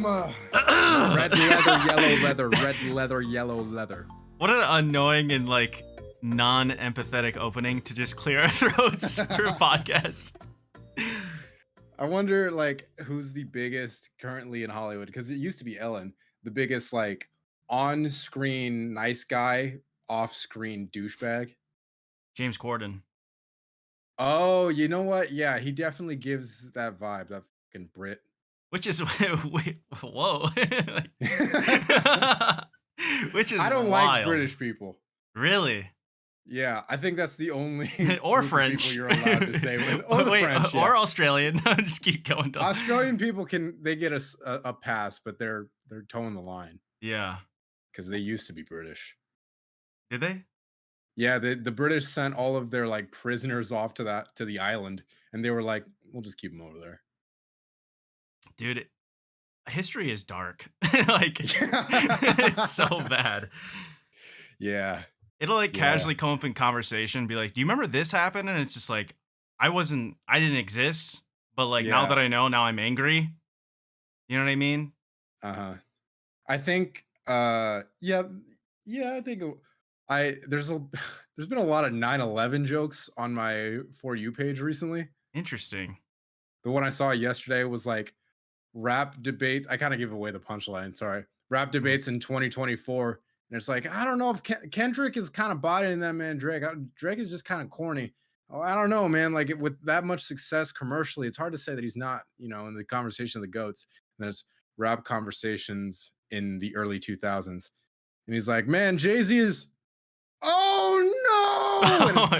Red leather, yellow leather, red leather, yellow leather. What an annoying and like non-empathetic opening to just clear our throats for a podcast. I wonder, like, who's the biggest currently in Hollywood? Because it used to be Ellen, the biggest, like, on-screen nice guy, off-screen douchebag. James Corden. Oh, you know what? Yeah, he definitely gives that vibe, that fucking Brit. Which is whoa. Which is I don't wild. like British people. Really? Yeah, I think that's the only or group of French people you're allowed to say with. Or Wait, French, or yeah. Australian. Just keep going. Down. Australian people they get a pass, but they're towing the line. Yeah, because they used to be British. Did they? Yeah, the British sent all of their like prisoners off to the island, and they were like, "We'll just keep them over there." Dude, history is dark. Like it's so bad. Yeah. It'll like casually come up in conversation, be like, "Do you remember this happened?" And it's just like, I didn't exist, but like now that I know, now I'm angry. You know what I mean? I think I think there's been a lot of 9/11 jokes on my For You page recently. Interesting. The one I saw yesterday was like rap debates. I kind of give away the punchline, sorry. Rap debates in 2024. And it's like, I don't know if Kendrick is kind of bodying that man Drake. Drake is just kind of corny. Oh, I don't know, man. Like with that much success commercially, it's hard to say that he's not, in the conversation of the GOATs. And there's rap conversations in the early 2000s. And he's like, man, Jay-Z is, oh no.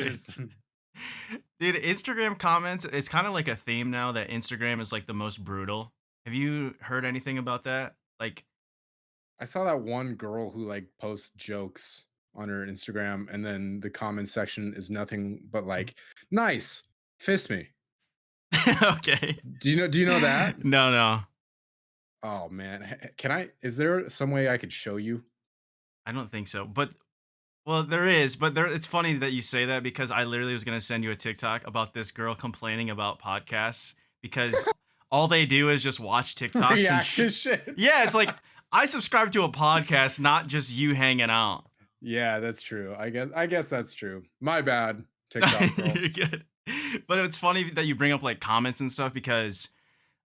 Dude, Instagram comments, it's kind of like a theme now that Instagram is like the most brutal. Have you heard anything about that? Like, I saw that one girl who like posts jokes on her Instagram, and then the comment section is nothing but like, nice, fist me. Okay. Do you know that? No. Oh man, is there some way I could show you? I don't think so. But well, there is, but it's funny that you say that because I literally was going to send you a TikTok about this girl complaining about podcasts because all they do is just watch TikToks React to shit. Yeah, it's like I subscribe to a podcast, not just you hanging out. Yeah, that's true. I guess that's true. My bad, TikTok girl. You're good. But it's funny that you bring up like comments and stuff because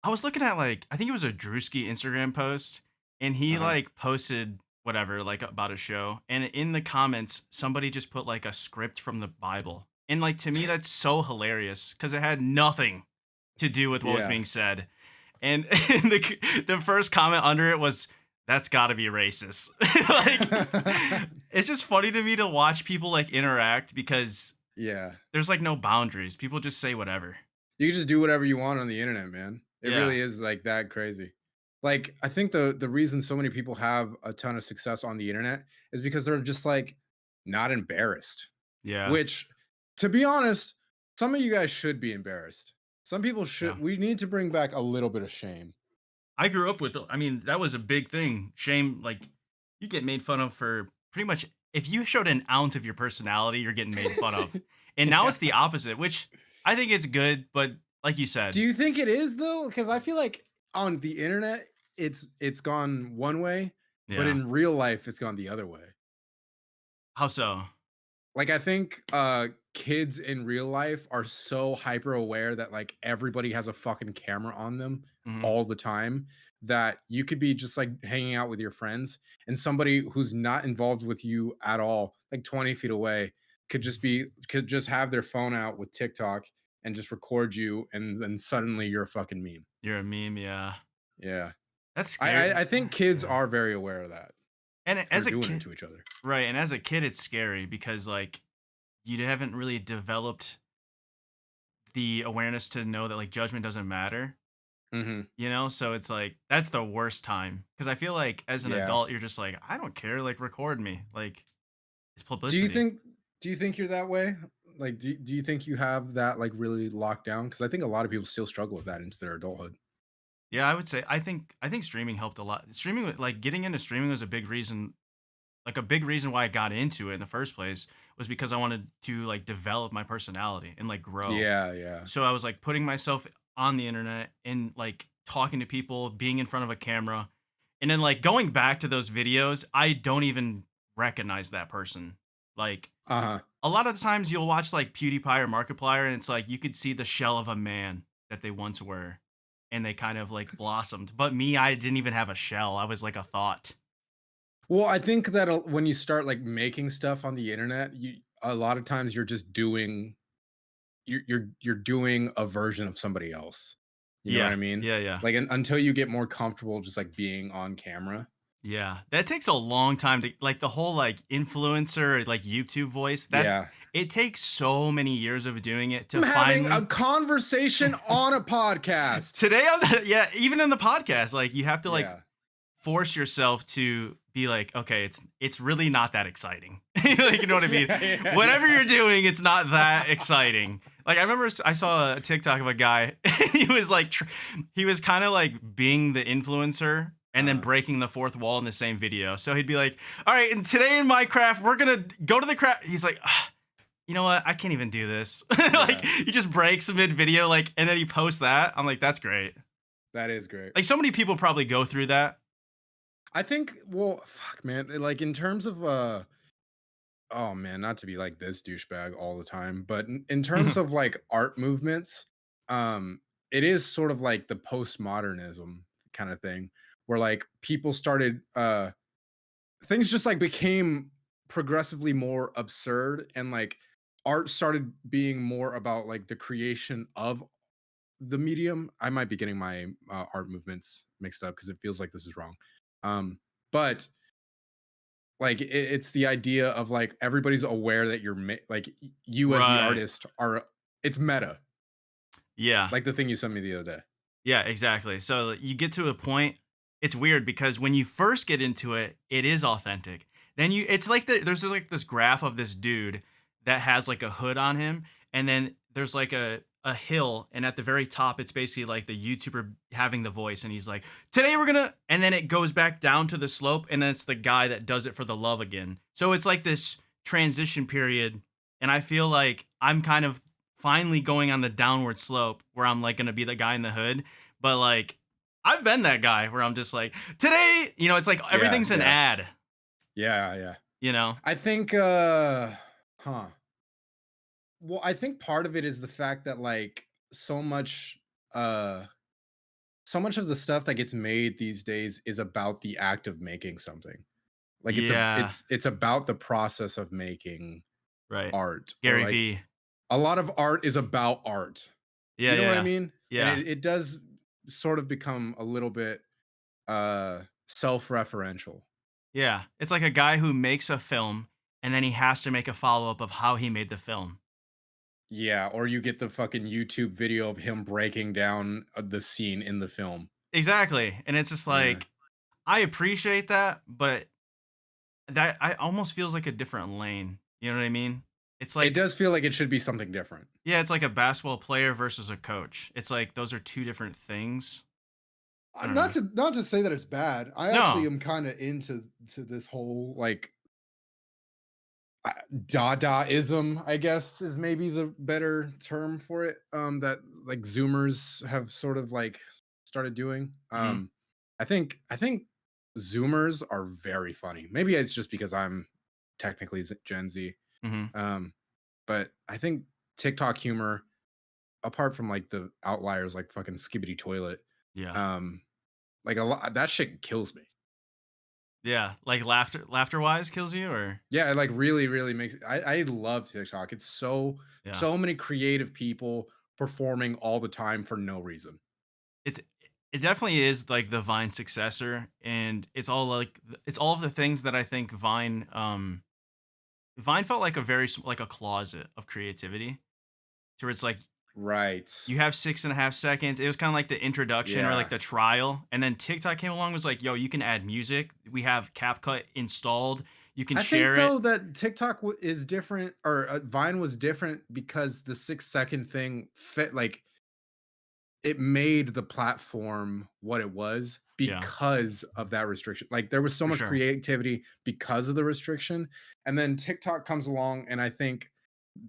I was looking at like I think it was a Drewski Instagram post and he like posted whatever like about a show and in the comments somebody just put like a script from the Bible. And like to me that's so hilarious cuz it had nothing to do with what was being said. And the first comment under it was that's got to be racist. Like it's just funny to me to watch people like interact because there's like no boundaries. People just say whatever. You can just do whatever you want on the internet, man. It really is like that crazy. Like I think the reason so many people have a ton of success on the internet is because they're just like not embarrassed. Yeah. Which, to be honest, some of you guys should be embarrassed. Some people should. We need to bring back a little bit of shame. I grew up with, I mean, that was a big thing. Shame, like, you get made fun of for pretty much, if you showed an ounce of your personality, you're getting made fun of. And now it's the opposite, which I think is good, but like you said. Do you think it is, though? Because I feel like on the internet, it's gone one way, but in real life, it's gone the other way. How so? Like, I think kids in real life are so hyper aware that like everybody has a fucking camera on them all the time that you could be just like hanging out with your friends and somebody who's not involved with you at all, like 20 feet away, could just have their phone out with TikTok and just record you, and then suddenly you're a fucking meme. You're a meme, yeah. Yeah. That's scary. I think kids are very aware of that. And as a doing kid, it to each other. Right, and as a kid it's scary because like you haven't really developed the awareness to know that like judgment doesn't matter. You know, so it's like that's the worst time because I feel like as an adult you're just like I don't care, like record me, like it's publicity. Do you think you're that way? Like do you think you have that like really locked down? Because I think a lot of people still struggle with that into their adulthood. Yeah, I would say I think streaming helped a lot. Streaming, like getting into streaming was a big reason why I got into it in the first place was because I wanted to like develop my personality and like grow. Yeah. So I was like putting myself on the internet and like talking to people, being in front of a camera, and then like going back to those videos, I don't even recognize that person. Like Uh-huh. a lot of the times you'll watch like PewDiePie or Markiplier, and it's like you could see the shell of a man that they once were, and they kind of like blossomed. But me, I didn't even have a shell. I was like a thought. Well, I think that when you start like making stuff on the internet, you a lot of times you're just doing you're doing a version of somebody else. You know what Yeah, I mean? yeah, yeah. Like until you get more comfortable just like being on camera. Yeah, that takes a long time to like the whole like influencer like YouTube voice. That's Yeah. it takes so many years of doing it I'm to having a finally conversation on a podcast. today on the yeah, even in the podcast, like you have to like Yeah. force yourself to be like, okay, it's really not that exciting. Like you know what I mean? Yeah, yeah, Whatever yeah. you're doing, it's not that exciting. Like I remember I saw a TikTok of a guy. He was like, he was kind of like being the influencer and then Uh, breaking the fourth wall in the same video. So he'd be like, all right, and today in Minecraft, we're gonna go to the craft. He's like, "Ah, you know what? I can't even do this. Like yeah, he just breaks mid video, like, and then he posts that. I'm like, that's great. that is great. Like so many people probably go through that. I think, well, fuck, man. Like in terms of oh man, not to be like this douchebag all the time, but in terms of like art movements, it is sort of like the postmodernism kind of thing, where like people started things just like became progressively more absurd, and like art started being more about like the creation of the medium. I might be getting my art movements mixed up because it feels like this is wrong. But like it's the idea of like everybody's aware that like you as the Right. artist are, it's meta, Yeah. like the thing you sent me the other day. Yeah, exactly. So you get to a point, it's weird because when you first get into it, it is authentic. Then it's like there's just like this graph of this dude that has like a hood on him, and then there's like a hill, and at the very top, it's basically like the YouTuber having the voice, and he's like, "Today we're gonna," and then it goes back down to the slope, and then it's the guy that does it for the love again. So it's like this transition period, and I feel like I'm kind of finally going on the downward slope where I'm like gonna be the guy in the hood. But like I've been that guy where I'm just like, today, it's like Yeah, everything's an yeah, ad, yeah, yeah. you know? I think huh well, I think part of it is the fact that like uh so much of the stuff that gets made these days is about the act of making something. Like Yeah, it's about the process of making right. art, or Gary like V. a lot of art is about art. Yeah, You know yeah, what I yeah. mean? And Yeah. it does sort of become a little bit self-referential. Yeah. It's like a guy who makes a film and then he has to make a follow-up of how he made the film. Yeah, or you get the fucking YouTube video of him breaking down the scene in the film. Exactly. And it's just Yeah. like I appreciate that, but that I almost feels like a different lane. You know what I mean? It's It like does feel like it should be something different. yeah, it's like a basketball player versus a coach. It's like those are two different things. I don't know. Not to say that it's bad. I actually No. am kind of into to this whole like Dadaism, I guess, is maybe the better term for it. That like Zoomers have sort of like started doing. Mhm. I think Zoomers are very funny. Maybe it's just because I'm technically Gen Z. Mhm. Um, but I think TikTok humor, apart from like the outliers like fucking Skibbity Toilet, Yeah. um, like a lot that shit kills me. Yeah. Like laughter wise kills you or Yeah, it like really, really makes I love TikTok. It's yeah. so many creative people performing all the time for no reason. It's it definitely is like the Vine successor and it's all like it's all of the things that I think Vine felt like a like a closet of creativity to where it's like Right. you have 6.5 seconds. It was kind of like the introduction or like Yeah. the trial. And then TikTok came along was like, yo, you can add music. We have CapCut installed. You can I think share it. though that TikTok is different, or Vine was different because the 6 second thing fit like it made the platform what it was Yeah, because of that restriction. Like there was so for much sure. creativity because of the restriction. And then TikTok comes along, and I think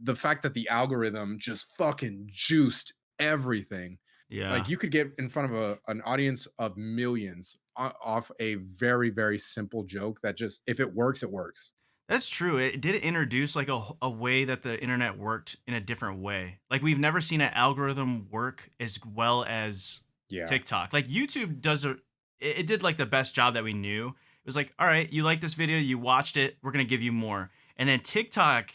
the fact that the algorithm just fucking juiced everything Yeah. Like you could get in front of an audience of millions off a very, very simple joke that just if it works, it works. That's true. It did introduce like a way that the internet worked in a different way. Like we've never seen an algorithm work as well as Yeah. TikTok. Like YouTube does it did like the best job that we knew. It was like, all right, you like this video, you watched it, we're gonna give you more. And then TikTok,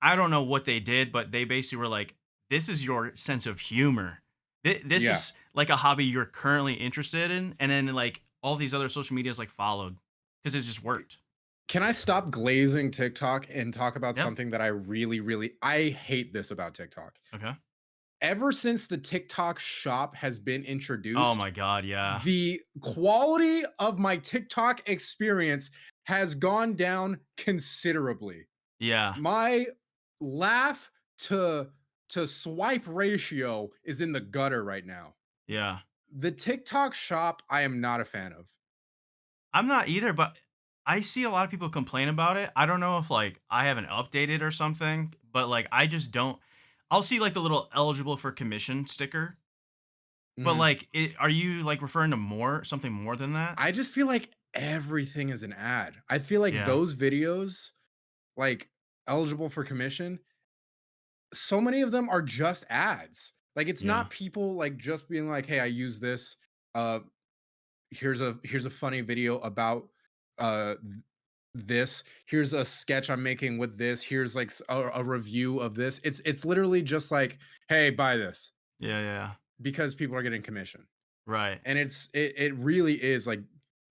I don't know what they did, but they basically were like, this is your sense of humor. This Yeah. is like a hobby you're currently interested in, and then like all these other social medias like followed because it just worked. Can I stop glazing TikTok and talk about Yep. something that I really, really I hate this about TikTok? Okay. Ever since the TikTok shop has been Oh introduced, my god, yeah. the quality of my TikTok experience has gone down considerably. Yeah. My laugh to swipe ratio is in the gutter right now. Yeah. The TikTok shop, I am not a fan of. I'm not either, but I see a lot of people complain about it. I don't know if like I haven't updated or something, but like I just don't. I'll see like the little eligible for commission sticker, but Mhm. like are you like referring to more something more than that? I just feel like everything is an ad. I feel like Yeah. those videos, like eligible for commission, so many of them are just ads. Like it's Yeah. not people like just being like, "Hey, I use this. Uh, here's a funny video about this. Here's a sketch I'm making with this. Here's like a review of this." It's literally just like, "Hey, buy this," Yeah, yeah. because people are getting commission, Right. and it really is like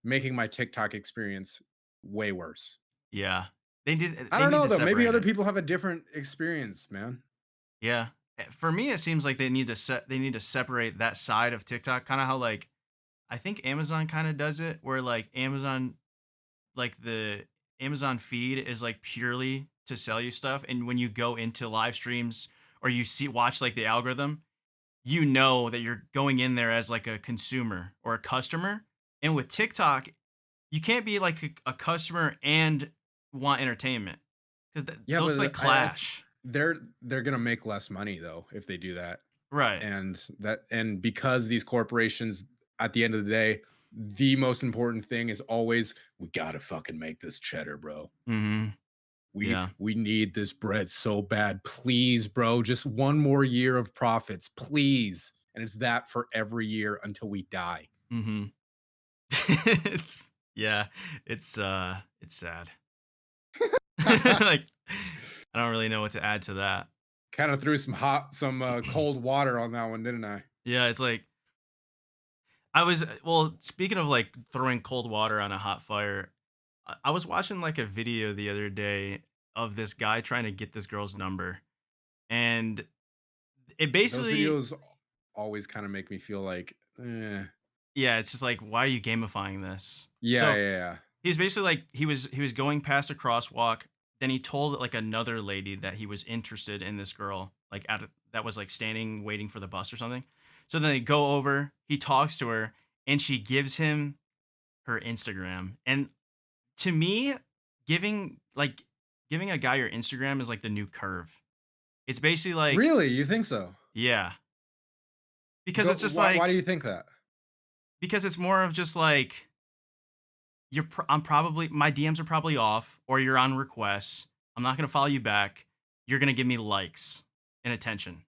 making my TikTok experience way worse. Yeah. I They don't need know to though. Maybe separate other it. people have a different experience, man. Yeah. For me it seems like they need to separate that side of TikTok, kind of how like I think Amazon kind of does it where like Amazon like the Amazon feed is like purely to sell you stuff. And when you go into live streams or you see watch like the algorithm, you know that you're going in there as like a consumer or a customer. And with TikTok, you can't be like a customer and want entertainment because Yeah, those but like clash. they're gonna make less money though if they do that. Right. And because these corporations at the end of the day, the most important thing is always we gotta fucking make this cheddar, bro. Hmm. Yeah. We need this bread so bad. Please, bro, just one more year of profits, please. And it's that for every year until we die. Hmm. It's yeah, it's sad. Like I don't really know what to add to that. Kind of threw some cold water on that one, didn't I? Yeah, it's like I was well, speaking of like throwing cold water on a hot fire, I was watching like a video the other day of this guy trying to get this girl's number. And it Those basically videos always kind of make me feel like, yeah, it's just like why are you gamifying this? yeah, So yeah, yeah. he's basically like he was going past a crosswalk. Then he told like another lady that he was interested in this girl, like that was like standing waiting for the bus or something. So then they go over, he talks to her, and she gives him her Instagram. And to me, giving like giving a guy your Instagram is like the new curve. It's basically like, Really? You think so? yeah, because Go, it's just why like do you think that? because it's more of just like I'm probably my DMs are probably off or you're on requests. I'm not gonna follow you back. You're gonna give me likes and attention.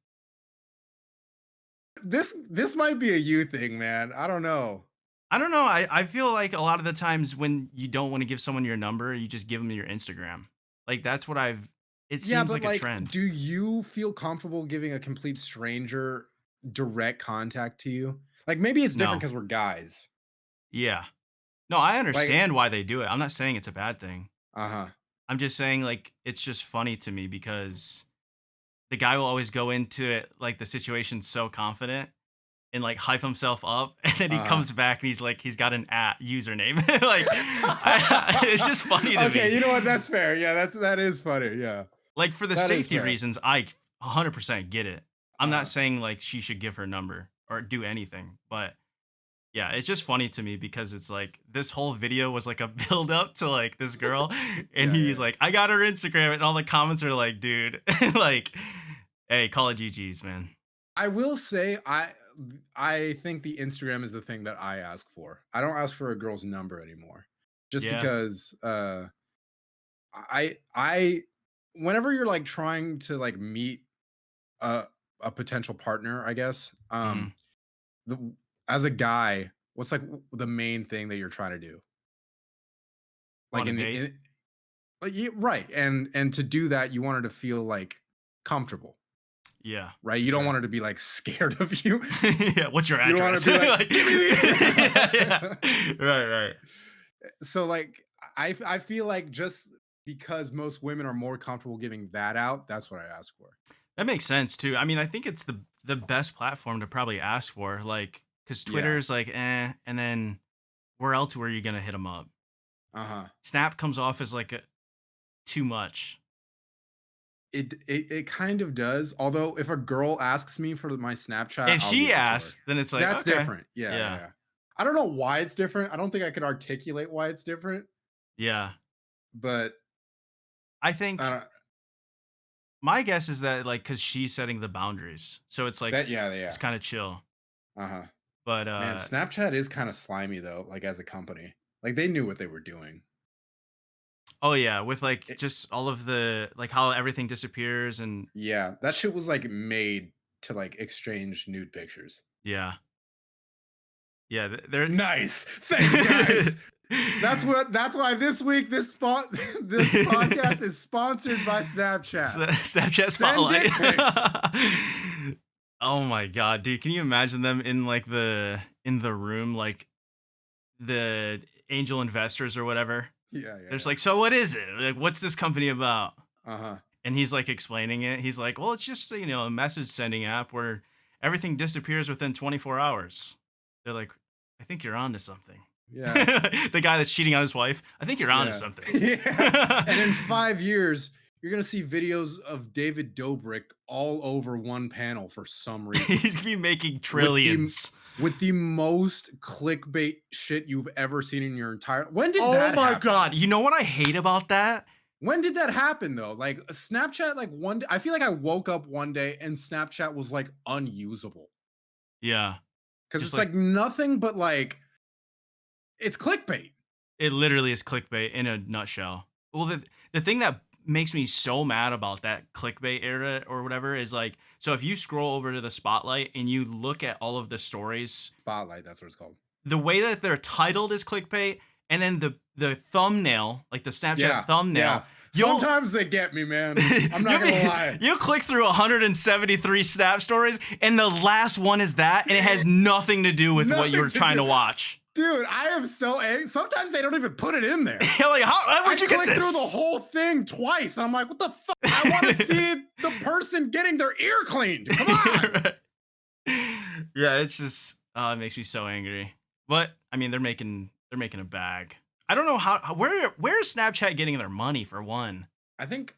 This might be a you thing, man. I don't know. I don't know. I feel like a lot of the times when you don't want to give someone your number, you just give them your Instagram. Like that's what I've. It Yeah, seems but like a like, trend. do you feel comfortable giving a complete stranger direct contact to you? Like maybe it's different No. because we're guys. Yeah. No, I Like, understand why they do it. I'm not saying it's a bad thing. uh-huh. I'm just saying like it's just funny to me because the guy will always go into it like the situation so confident and like hype himself up, and then he Uh-huh. comes back and he's like he's got an at username. Like it's just funny to me. Okay, you know what? That's fair. Yeah, that is funny. Yeah. Like for the That is safety fair. reasons, I 100% get it. I'm not Uh-huh. saying like she should give her number or do anything, but yeah, it's just funny to me because it's like this whole video was like a build up to like this girl, and Yeah, he's yeah. like, I got her Instagram, and all the comments are like, dude, like, hey, call it GG's, man. I will say I think the Instagram is the thing that I ask for. I don't ask for a girl's number anymore. Just Yeah. because I whenever you're like trying to like meet a a potential partner, I guess, Mhm. the as a guy, what's like the main thing that you're trying to do? Like On a in the date? in like right. And to do that, you want her to feel like comfortable, Yeah, right? for You don't sure. want her to be like scared of you. Yeah, what's your You don't want address? to be like, Like give me yeah, yeah. the Right, right. so like I feel like just because most women are more comfortable giving that out, that's what I ask for. That makes sense too. I mean, I think it's the best platform to probably ask for, like, because Yeah. Twitter's like, eh, and then where else were you gonna hit them up? Uh-huh. Snap comes off as like too much. It kind of does. Although if a girl asks me for my Snapchat, If I'll she give it to her. asks, then it's like, That's okay, different. Yeah, yeah, yeah, yeah. I don't know why it's different. I don't think I could articulate why it's different, yeah. but I think uh my guess is that like because she's setting the boundaries, so it's like that yeah, it's yeah. kind of chill. Uh-huh. But Man, Snapchat is kind of slimy though, like as a company. Like they knew what they were doing. oh yeah, with like It, just all of the like how everything disappears and yeah, that shit was like made to like exchange nude pictures. yeah, yeah, they're Nice. Thanks, guys. That's why this week this spot this podcast is sponsored by Snapchat. Snapchat Send spotlight. dick pics. Oh my god, dude! Can you imagine them in like in the room, like the angel investors or whatever? Yeah, yeah, There's yeah. like, so what is it? Like, what's this company about? Uh-huh. And he's like explaining it. He's like, well, it's just a message sending app where everything disappears within 24 hours. They're like, I think you're onto something. Yeah. The guy that's cheating on his wife. I think you're onto Yeah. something. Yeah. And in 5 years, you're gonna see videos of David Dobrik all over one panel for some reason. He's gonna be making With the trillions. with the most clickbait shit you've ever seen in your entire when did Oh that my happen? god. You know what I hate about that? When did that happen though? Like Snapchat, like one day, I feel like I woke up one day and Snapchat was like unusable. Yeah. Because Just it's like like nothing but like it's clickbait. it literally is clickbait in a nutshell. Well, the thing that makes me so mad about that clickbait era or whatever is like, so if you scroll over to the spotlight and you look at all of the stories, Spotlight, that's what it's called. the way that they're titled is clickbait, and then the thumbnail, like the Snapchat Yeah. thumbnail, you'll Sometimes they get me, man. I'm not gonna lie. you click through 173 Snap stories, and the last one is that, and it has nothing to do with what you were Nothing to trying to do- watch. Dude, I am so angry. Sometimes they don't even put it in there. You're like, where'd you I get clicked this? through the whole thing twice, and I'm like, what the fuck? I want to see the person getting their ear cleaned. Come on. Right. Yeah, it's just it makes me so angry. But I mean, they're making a bag. I don't know where is Snapchat getting their money for one? I think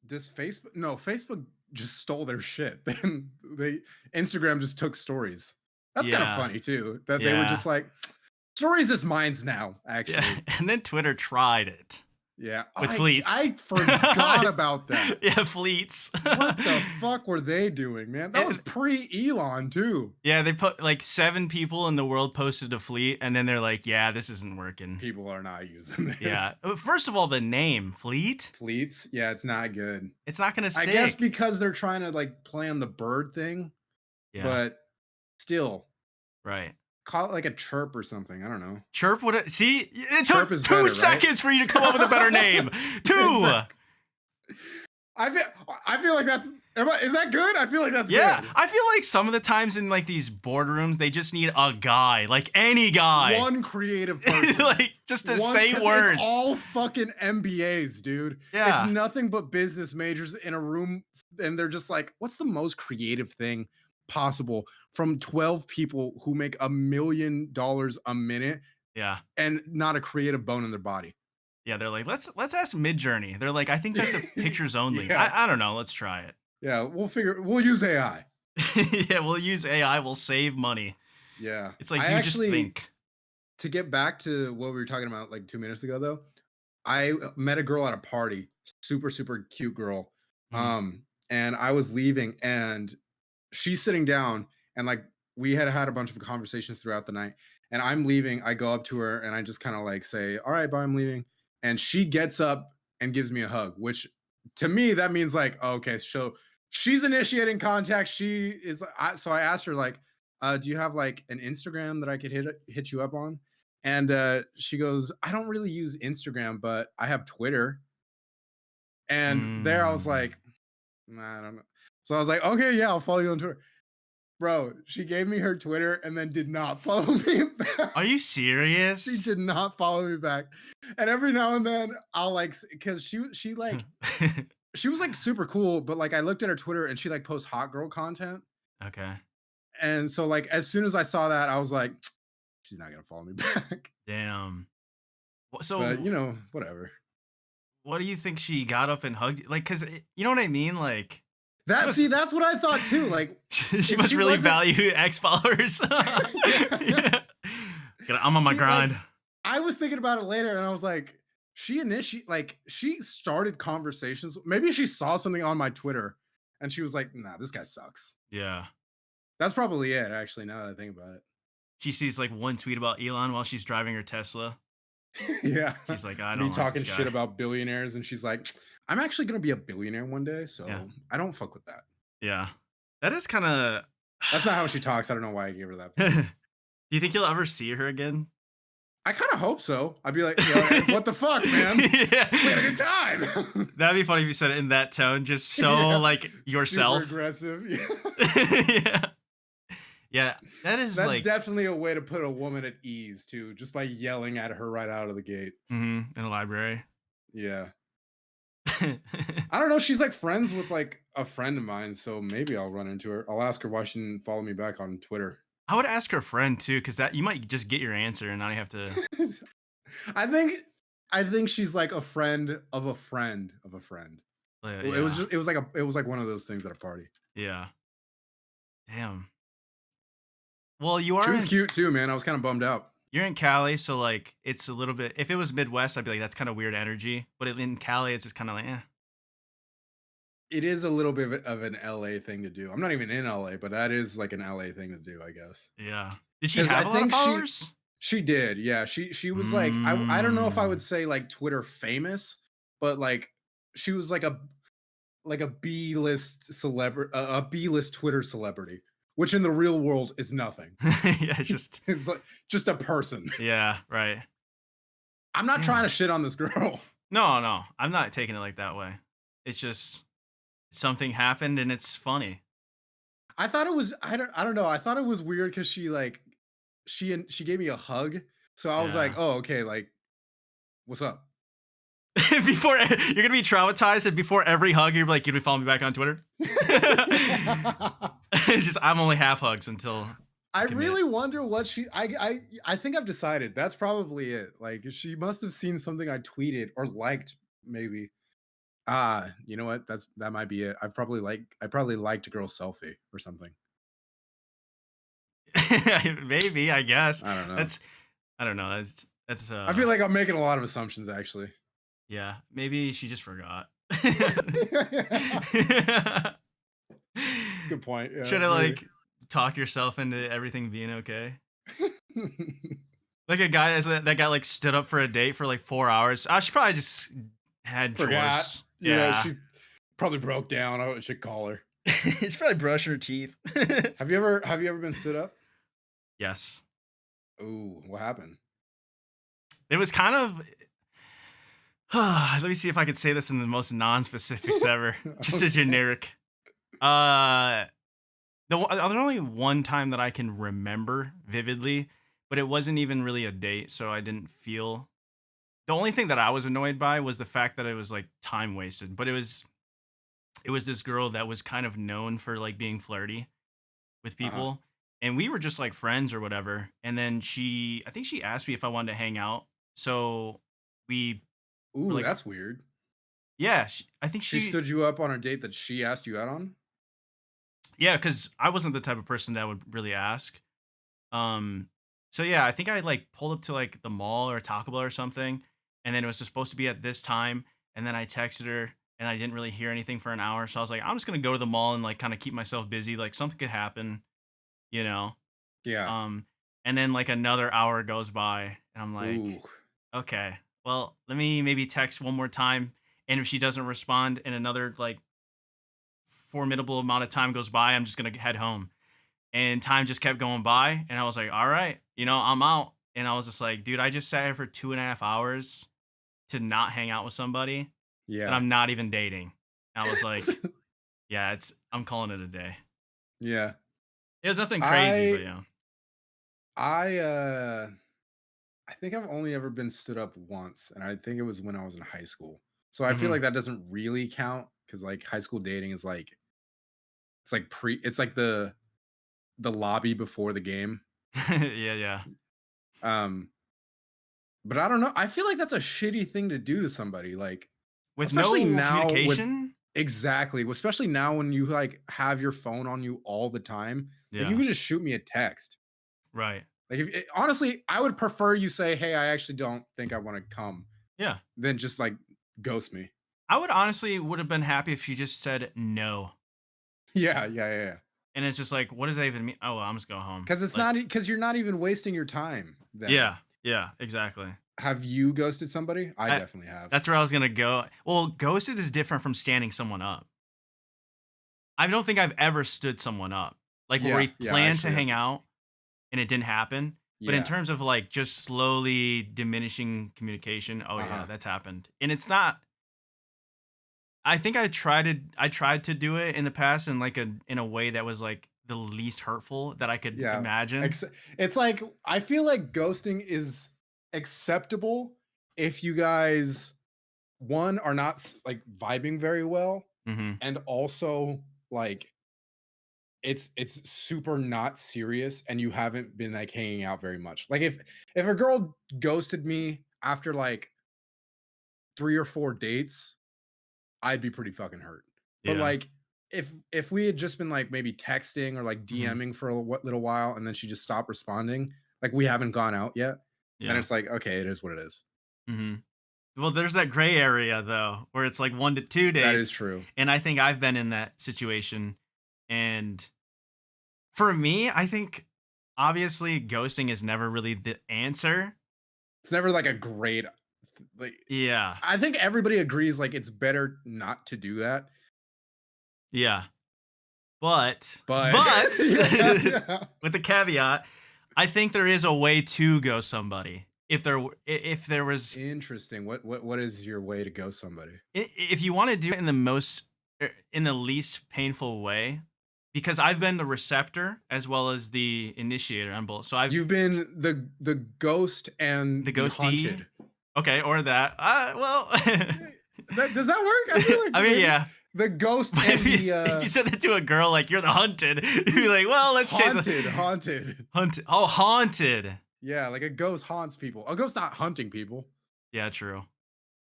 this Facebook, no, Facebook just stole their shit. Then they Instagram just took stories. That's kind of Yeah. funny too. That they were Yeah. just like, stories is mine's now, actually. Yeah, and then Twitter tried it Yeah. with fleets. I forgot about that. Yeah, fleets. What the fuck were they doing, man? That was pre-Elon too. Yeah, they put like 7 people in the world posted a fleet, and then they're like, "Yeah, this isn't working." People are not using this. Yeah. First of all, the name fleet, Fleets, yeah, it's not good. it's not gonna stick. I guess because they're trying to like play on the bird thing, Yeah. but still, Right. call it like a chirp or something. I don't know. Chirp would it? See, it Chirp took is 2 better, right? seconds for you to come up with a better name. 2. I feel like that's is that good? I feel like that's Yeah, good. I feel like some of the times in like these boardrooms, they just need a guy, like any guy, One creative person. like just to say 'Cause words. It's all fucking MBAs, dude. Yeah. It's nothing but business majors in a room, and they're just like, what's the most creative thing possible from 12 people who make $1 million a minute Yeah. and not a creative bone in their body? Yeah, they're like, let's ask Midjourney. They're like, I think that's a pictures only. Yeah. I don't know. Let's try it. Yeah, we'll use AI. Yeah, we'll use AI. We'll save money. Yeah. It's like, I dude, just actually, think. to get back to what we were talking about like 2 minutes ago though, I met a girl at a party, super, super cute girl. Mhm. And I was leaving and she's sitting down and like we had had a bunch of conversations throughout the night. And I'm leaving. I go up to her and I just kind of like say, "All right, bye, I'm leaving." And she gets up and gives me a hug, which to me that means like, oh, okay, so she's initiating contact. She is. So I asked her like, "Do you have like an Instagram that I could hit you up on?" And she goes, "I don't really use Instagram, but I have Twitter." And there I was Mm. like, nah, I don't know. So I was like, okay, yeah, I'll follow you on Twitter. Bro, she gave me her Twitter and then did not follow me back. Are you She serious? did not follow me back. And every now and then I'll like because she like she was like super cool, but like I looked at her Twitter and she like posts hot girl content. Okay. And so like as soon as I saw that, I was like, she's not gonna follow me back. Damn. But So, you know, whatever. what do you think she got up and hugged you? Like, cause you know what I mean? Like, she That must, see, that's what I thought too. Like she if must she really wasn't value X followers. yeah. Yeah. I'm on my See, like grind. I was thinking about it later and I was like, she started conversations. Maybe she saw something on my Twitter and she was like, nah, this guy sucks. Yeah. That's probably it, actually, now that I think about She sees like one tweet about Elon while she's driving her Tesla. it. Yeah. She's like, I Me don't like talking this shit guy. about billionaires, and she's like, I'm actually gonna be a billionaire one day, Yeah. so I don't fuck with that. Yeah. That is kind of. That's not how she talks. I don't know why I gave her that Do face. you think you'll ever see her again? I kind of hope so. I'd be like, "Hey, what the fuck, man? Yeah. We had a good time." That'd be funny if you said it in that tone, just so Yeah. like Super yourself. aggressive. Yeah. Yeah. Yeah. That is That's like definitely a way to put a woman at ease too, just by yelling at her right out of the gate. in a library. Yeah. I don't know. She's like friends with like a friend of mine, so maybe I'll run into her. I'll ask her why she didn't follow me back on Twitter. I would ask her friend too, because that you might just get your answer and not have to. I think I think she's like a friend of a friend of a friend. It was Yeah. just it was like one of those things at a party. Yeah. Damn. Well, She was cute too, man. I was kind of bummed out. you're in Cali, so like it's a little bit. If it was Midwest, I'd be like, that's kind of weird energy. But in Cali, it's just kind of like, eh. It is a little bit of an LA thing to do. I'm not even in LA, but that is like an LA thing to do, I guess. Yeah. Did she Because I have a lot of think followers? she did. Yeah, she was like I don't know if I would Mm. say like Twitter famous, but like she was like a B-list celebrity, a B-list Twitter celebrity, which in the real world is nothing. Yeah, it's just It's like just a person. yeah, right. I'm not trying to Damn. shit on this girl. No, no, I'm not taking it like that way. It's just something happened and it's funny. I thought it was I don't know. I thought it was weird because she like she gave me a hug. So I was like, Yeah. oh, okay, like, what's up? Before you're gonna be traumatized, and before every hug, you're like, "Can we follow me back on Twitter?" Just I'm only half hugs until I you commit. really wonder what I think I've decided that's probably it. Like she must have seen something I tweeted or liked, maybe. Ah, you know what? That might be it. I probably liked a girl's selfie or something. Maybe I guess I don't know. that's I don't know. That's I feel like I'm making a lot of assumptions actually. yeah. Maybe she just forgot. Good point. Yeah, Try to maybe. like talk yourself into everything being okay. Like a guy that guy like stood up for a date for like 4 hours. She probably just had Forgot. chores. You know, Yeah. she probably broke down. I should call her. He's probably brushing her teeth. Have you ever been stood up? Yes. Ooh, what happened? It was kind of let me see if I could say this in the most non-specifics ever. Just a Okay. generic. There's only one time that I can remember vividly, but it wasn't even really a date, so I didn't feel. The only thing that I was annoyed by was the fact that it was like time wasted. But it was this girl that was kind of known for like being flirty with Uh-huh. people, and we were just like friends or whatever. And then I think she asked me if I wanted to hang out, so we were Ooh, like, that's weird. yeah. I think She stood you up on a date that she asked you out on? yeah, because I wasn't the type of person that would really ask. Um, so yeah, I think I like pulled up to like the mall or Taco Bell or something, and then it was supposed to be at this time, and then I texted her, and I didn't really hear anything for an hour. So I was like, I'm just gonna go to the mall and like kind of keep myself busy. Like something could happen, you know. Yeah. Um, and then like another hour goes by, and I'm like, Ooh. okay, well, let me maybe text one more time. And if she doesn't respond and another like formidable amount of time goes by, I'm just gonna head home. And time just kept going by, and I was like, all right, I'm out. And I was just like, dude, I just sat here for 2.5 hours to not hang out with somebody that Yeah. I'm not even dating. And I was like, yeah, I'm calling it a day. Yeah. It was nothing crazy, but I yeah. I I think I've only ever been stood up once, and I think it was when I was in high school. So I feel Hmm. like that doesn't really count because like high school dating is like it's like the lobby before the game. Yeah, yeah. Um, but I don't know. I feel like that's a shitty thing to do to somebody. Like, With especially no now with communication. exactly, especially now when you like have your phone on you all the time. Like you Yeah, could just shoot me a text. right. Like honestly, I would prefer you say, "Hey, I actually don't think I want to come," Yeah. than just like ghost me. I would honestly would have been happy if she just said no. Yeah, yeah, yeah, yeah. And it's just like, what does that even mean? Oh, well, I'm just going home. Because it's Like, not because you're not even wasting your time. Then yeah, yeah, exactly. have you ghosted somebody? I I, definitely have. that's where I was gonna go. Well, ghosted is different from standing someone up. I don't think I've ever stood someone up. Like where we Yeah, yeah. planned to Actually, hang that's out and it didn't happen. But in yeah. terms of like just slowly diminishing communication, oh Uh yeah, huh. that's happened. And it's not I think I tried to do it in the past in a way that was like the least hurtful that I could Yeah. imagine. It's like I feel like ghosting is acceptable if you guys one are not like vibing very well, Mhm. and also like it's super not serious and you haven't been like hanging out very much. Like if a girl ghosted me after like 3 or 4 dates, I'd be pretty fucking hurt. But Yeah. like if we had just been like maybe texting or like Mhm. DMing for a little while and then she just stopped responding, like we haven't gone out yet, then Yeah. it's like okay, it is what it is. Mhm. Well, there's that gray area though, where it's like 1 to 2 That is dates, true. and I think I've been in that situation. And for me, I think obviously ghosting is never really the answer. It's never like a great like Yeah. I think everybody agrees like it's better not to do that. Yeah. But But but yeah, yeah. with the caveat, I think there is a way to ghost somebody. If there was Interesting. What is your way to go somebody? if you want to do it in the in the least painful way, because I've been the receptor as well as the initiator on both. So I've You've been the ghost the and the ghostee. haunted. Okay, or that. Well, That does that work? I feel like I mean, maybe yeah. the ghost But and the if you said that to a girl, like you're the hunted, you'd be like, well, let's change haunted, the haunted. hunted. Oh, haunted. Yeah, like a ghost haunts people. A ghost not hunting people. Yeah, true.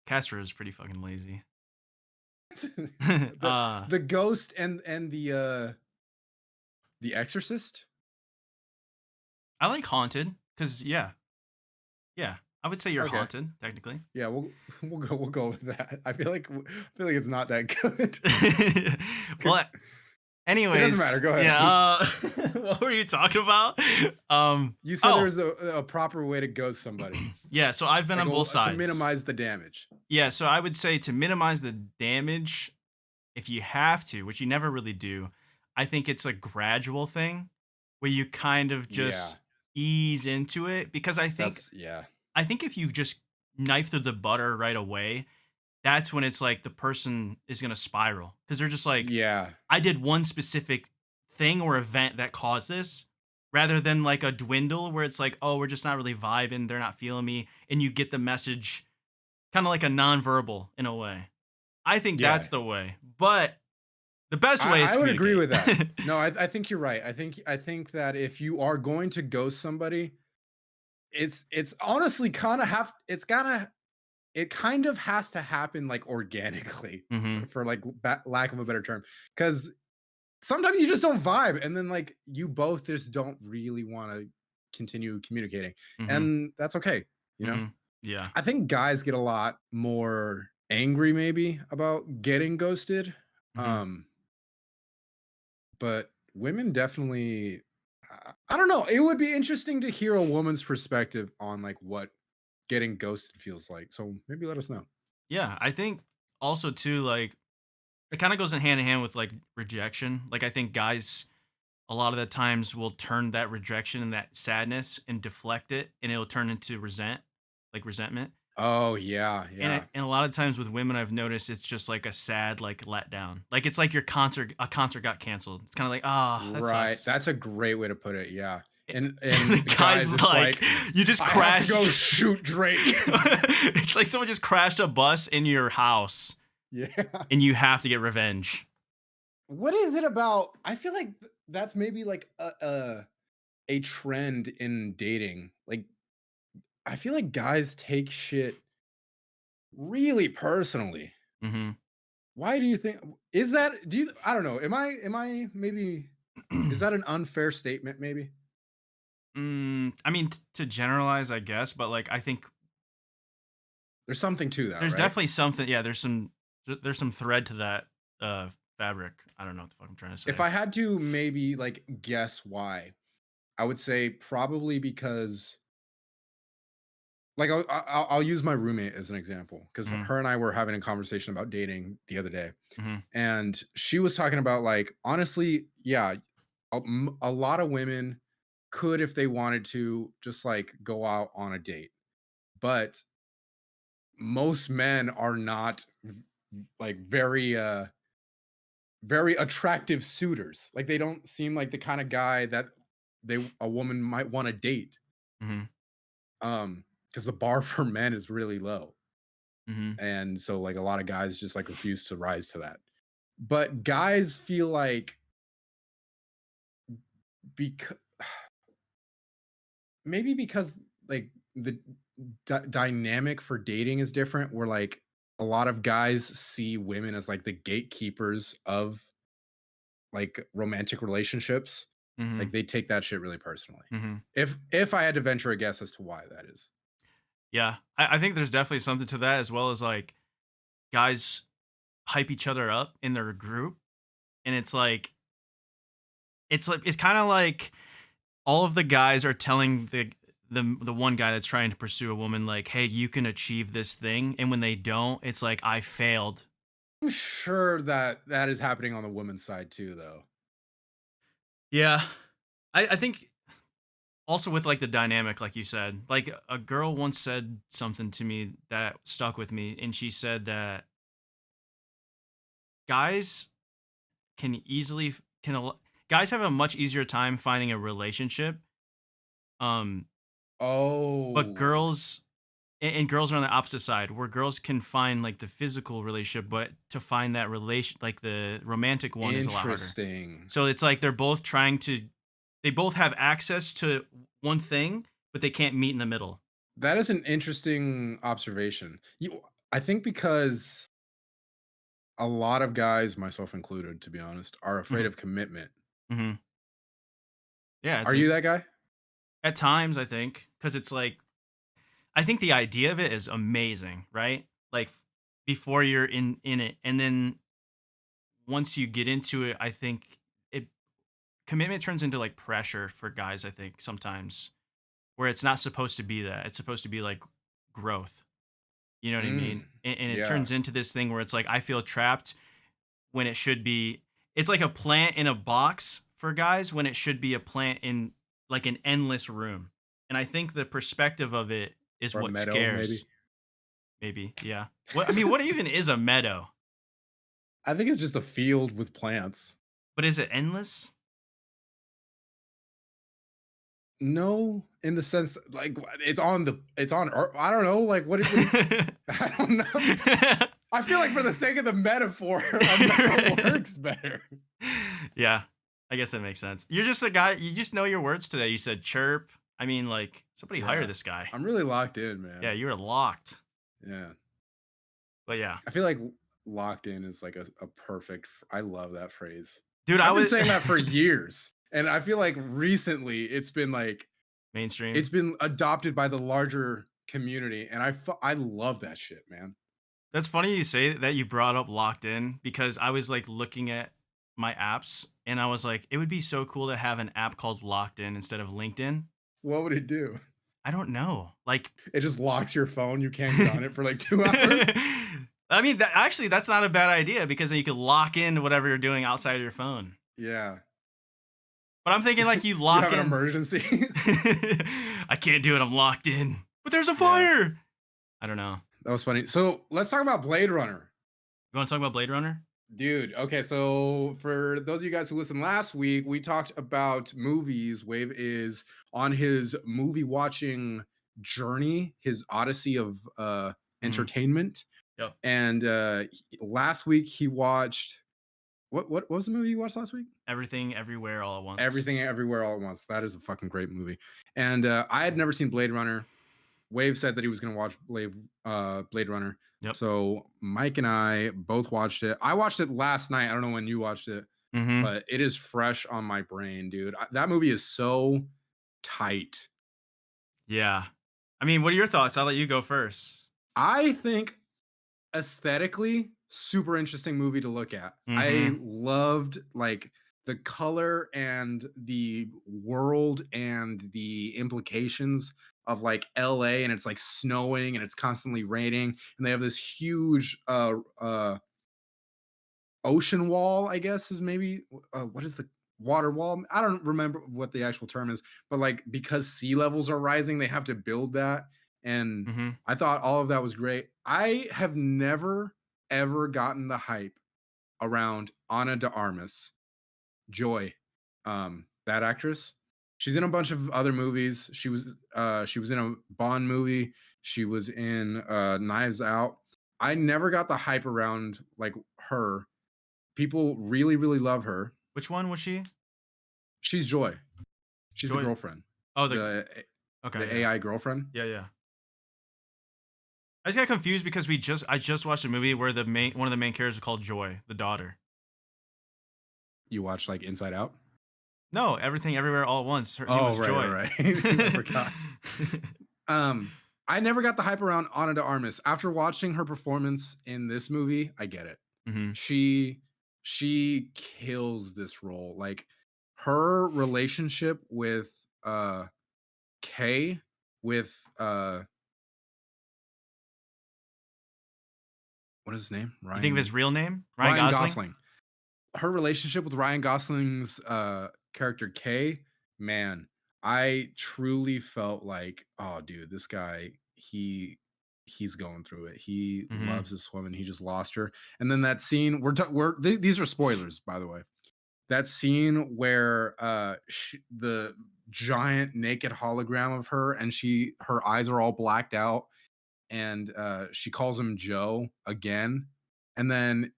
Casper is pretty fucking lazy. the the ghost and the exorcist? I like haunted because yeah, I would say you're Okay. haunted technically. Yeah, we'll go with that. I feel like it's not that good. Well, It doesn't matter. anyways, Go ahead. yeah. What were you talking about? You said Oh, there's a proper way to ghost somebody, yeah. So I've been like on both to sides. minimize the damage. Yeah, so I would say to minimize the damage, if you have to, which you never really do, I think it's a gradual thing where you kind of Yeah, just ease into it because that's yeah, I think if you just knife through the butter right away, that's when it's like the person is going to spiral because they're just like, yeah, I did one specific thing or event that caused this rather than like a dwindle where it's like, oh, we're just not really vibing. They're not feeling me. And you get the message kind of like a nonverbal in a way. I think that's yeah. the way. But the best way is I to would agree communicate. with that. No, I think you're right. I think that if you are going to ghost somebody, it's honestly kind of have it's gotta it kind of has to happen like organically Hmm. for like lack of a better term, because sometimes you just don't vibe and then like you both just don't really want to continue communicating, Hmm. and that's okay. Hmm. Yeah. I think guys get a lot more. angry maybe about getting ghosted. Mhm. Um, but women definitely I don't know. It would be interesting to hear a woman's perspective on like what getting ghosted feels like. So maybe let us know. Yeah, I think also too, like, it kinda goes in hand with, like, rejection. Like, I think guys a lot of the times will turn that rejection and that sadness and deflect it, and it'll turn into resentment. Oh yeah, And yeah. a lot of times with women, I've noticed it's just like a sad, like, letdown. Like, it's like your concert a concert got canceled. It's kinda like, "Ah, that Right. sucks." That's a great way to put it. Yeah. A and the And guy's guys, it's like, like "You just I have to go crashed." shoot Drake. It's like someone just crashed a bus in your house, Yeah. and you have to get revenge. What is it about? I feel like that's maybe like a trend in dating. Like I feel like guys take shit really personally. Mhm. Why do you think is that do you I don't know. Am I maybe is that an unfair statement maybe? I mean, t to generalize, I guess, but, like, I think There's something to that, there's right? definitely something, yeah, there's some thread to that, fabric. I don't know what the fuck I'm trying to If say. I had to maybe like guess why, I would say probably because like I'll use my roommate as an example because Mhm, her and I were having a conversation about dating the other day, mhm, and she was talking about like honestly, yeah, a lot of women could if they wanted to just like go out on a date, but most men are not like very attractive suitors. Like they don't seem like the kind of guy that a woman might want to date. mhm, Because the bar for men is really low. mhm, And so like a lot of guys just like refuse to rise to that. But guys feel like because maybe because like the dynamic for dating is different where like a lot of guys see women as like the gatekeepers of like romantic relationships. Like mhm, they take that shit really personally. mhm. If I had to venture a guess as to why that is. Yeah, I think there's definitely something to that as well as, like, guys hype each other up in their group, and it's kinda like all of the guys are telling the one guy that's trying to pursue a woman, like, "Hey, you can achieve this thing," and when they don't, it's like, "I failed." I'm sure that that is happening on the women's side too, though. Yeah. I think also with, like, the dynamic, like you said, like, a girl once said something to me that stuck with me, and she said that guys can easily f can a lo guys have a much easier time finding a relationship, um, but Oh, girls and girls are on the opposite side, where girls can find, like, the physical relationship, but to find that relation like, the romantic one is a lot harder. interesting. So it's like they're both trying to they both have access to one thing, but they can't meet in the middle. That is an interesting observation. I think because a lot of guys, myself included, to be honest, are afraid Mhm, of commitment. mhm. Yeah, it's Are a you that guy? at times, I think, because it's like I think the idea of it is amazing, right? Like, before you're in it, and then once you get into it, I think it commitment turns into, like, pressure for guys, I think, sometimes, where it's not supposed to be that. It's supposed to be, like, growth. You know what I mean? Mm, And it yeah. turns into this thing where it's like, I feel trapped when it should be it's like a plant in a box for guys when it should be a plant in, like, an endless room. And I think the perspective of it is Or a what meadow, scares, maybe. maybe, yeah. What I mean, what even is a meadow? I think it's just a field with plants. But is it endless? No, in the sense that, like it's on Earth. I don't know. Like what? I don't know. I feel like for the sake of the metaphor, a meadow works better. Yeah, I guess that makes sense. You're just a guy you just know your words today. You said chirp. I mean, like, somebody hire Yeah, this guy. I'm really locked in, Yeah, man. you are locked. Yeah, But yeah. I feel like locked in is like a perfect. I love that phrase. Dude, I I've been was saying that for years, and I feel like recently it's been like mainstream. it's been adopted by the larger community, and I love that shit, man. That's funny you say that you brought up Locked In because I was like looking at my apps and I was like, it would be so cool to have an app called Locked In instead of LinkedIn. What would it do? I don't know. Like, It just locks your phone. You can't get on it for like 2 hours. I mean, actually, that's not a bad idea because then you could lock in whatever you're doing outside of your phone. Yeah. But I'm thinking like you You lock have an in. emergency. I can't do it. I'm locked in. But there's a Yeah. fire. I don't know. That was funny. So let's talk about Blade Runner. You want to talk about Blade Runner? Dude, okay, so for those of you guys who listened last week, we talked about movies. Wave is on his movie watching journey, his odyssey of Mhm. entertainment. Yep. And last week he watched what was the movie you watched last week? Everything, everywhere, all at once. Everything Everywhere All at Once. That is a fucking great movie. And I had never seen Blade Runner. Wave said that he was going to watch Blade Runner. Yep. So Mike and I both watched it. I watched it last night. I don't know when you watched it, Mm-hmm. but it is fresh on my brain, dude. That movie is so tight. Yeah. I mean, what are your thoughts? I'll let you go first. I think aesthetically, super interesting movie to look at. I Mm-hmm. loved like the color and the world and the implications of like LA, and it's like snowing and it's constantly raining, and they have this huge ocean wall, I guess is maybe what is the water wall? I don't remember what the actual term is, but like because sea levels are rising, they have to build that. And Mm-hmm. I thought all of that was great. I have never ever gotten the hype around Ana de Armas, Joy, that actress. She's in a bunch of other movies. She was in a Bond movie. She was in Knives Out. I never got the hype around like her. People really, really love her. Which one was she? She's Joy. She's the Joy. girlfriend. Oh, The okay, the yeah. AI girlfriend. Yeah, yeah. I just got confused because I just watched a movie where one of the main characters is called Joy, the daughter. You watch like Inside Out? No, Everything Everywhere All at Once. Her name Oh, was right, Joy. right, right. I forgot. I never got the hype around Ana de Armas. After watching her performance in this movie, I get it. Mm-hmm. She kills this role. Like her relationship with Kay, with what is his name? You think of his real name? Ryan Ryan Gosling? Gosling. Her relationship with Ryan Gosling's character Kay, man, I truly felt like, oh dude, this guy, he's going through it. He Mm-hmm. loves this woman. He just lost her. And then that scene, these are spoilers, by the way. That scene where the giant naked hologram of her, and her eyes are all blacked out, and she calls him Joe again, and then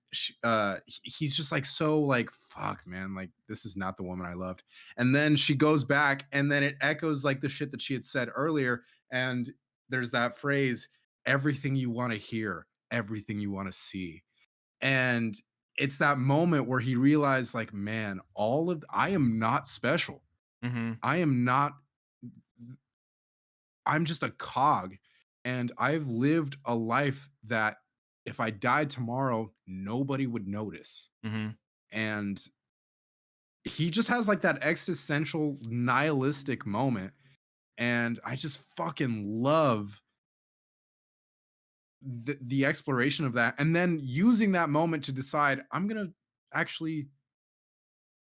he's just like, so like, fuck man, like this is not the woman I loved. And then she goes back, and then it echoes like the shit that she had said earlier, and there's that phrase, everything you want to hear, everything you want to see. And it's that moment where he realized like, man, I am not special. Mm-hmm. I am not, I'm just a cog, and I've lived a life that if I died tomorrow, nobody would notice. Mm-hmm. And he just has like that existential nihilistic moment, and I just fucking love the exploration of that, and then using that moment to decide I'm going to actually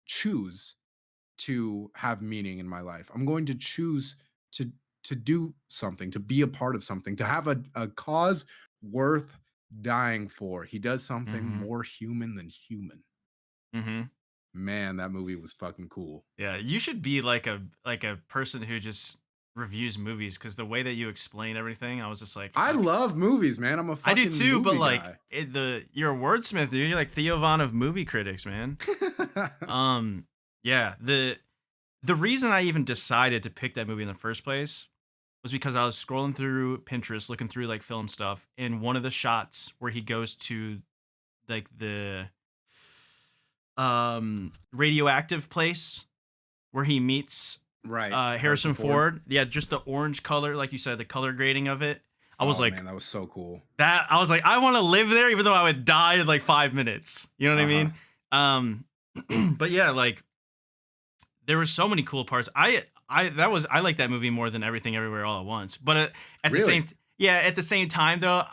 choose to have meaning in my life. I'm going to choose to do something, to be a part of something, to have a cause worth dying for. He does something Mm-hmm. more human than human. Mm-hmm. Man, that movie was fucking cool. Yeah, you should be like a person who just reviews movies because the way that you explain everything, I was just like, I okay. love movies, man. I'm a I do fucking too, but movie like guy. you're a wordsmith, dude. You're like Theo Von of movie critics, man. Um, yeah. The reason I even decided to pick that movie in the first place was because I was scrolling through Pinterest, looking through like film stuff, and one of the shots where he goes to like the radioactive place where he meets Right. Harrison Ford. Yeah, just the orange color, like you said, the color grading of it. I was Oh like, man, that was so cool. I want to live there, even though I would die in like 5 minutes. You know what I Uh-huh. mean? Um, but yeah, like there were so many cool parts. I like that movie more than Everything Everywhere All at Once. But at the Really? at the same time though,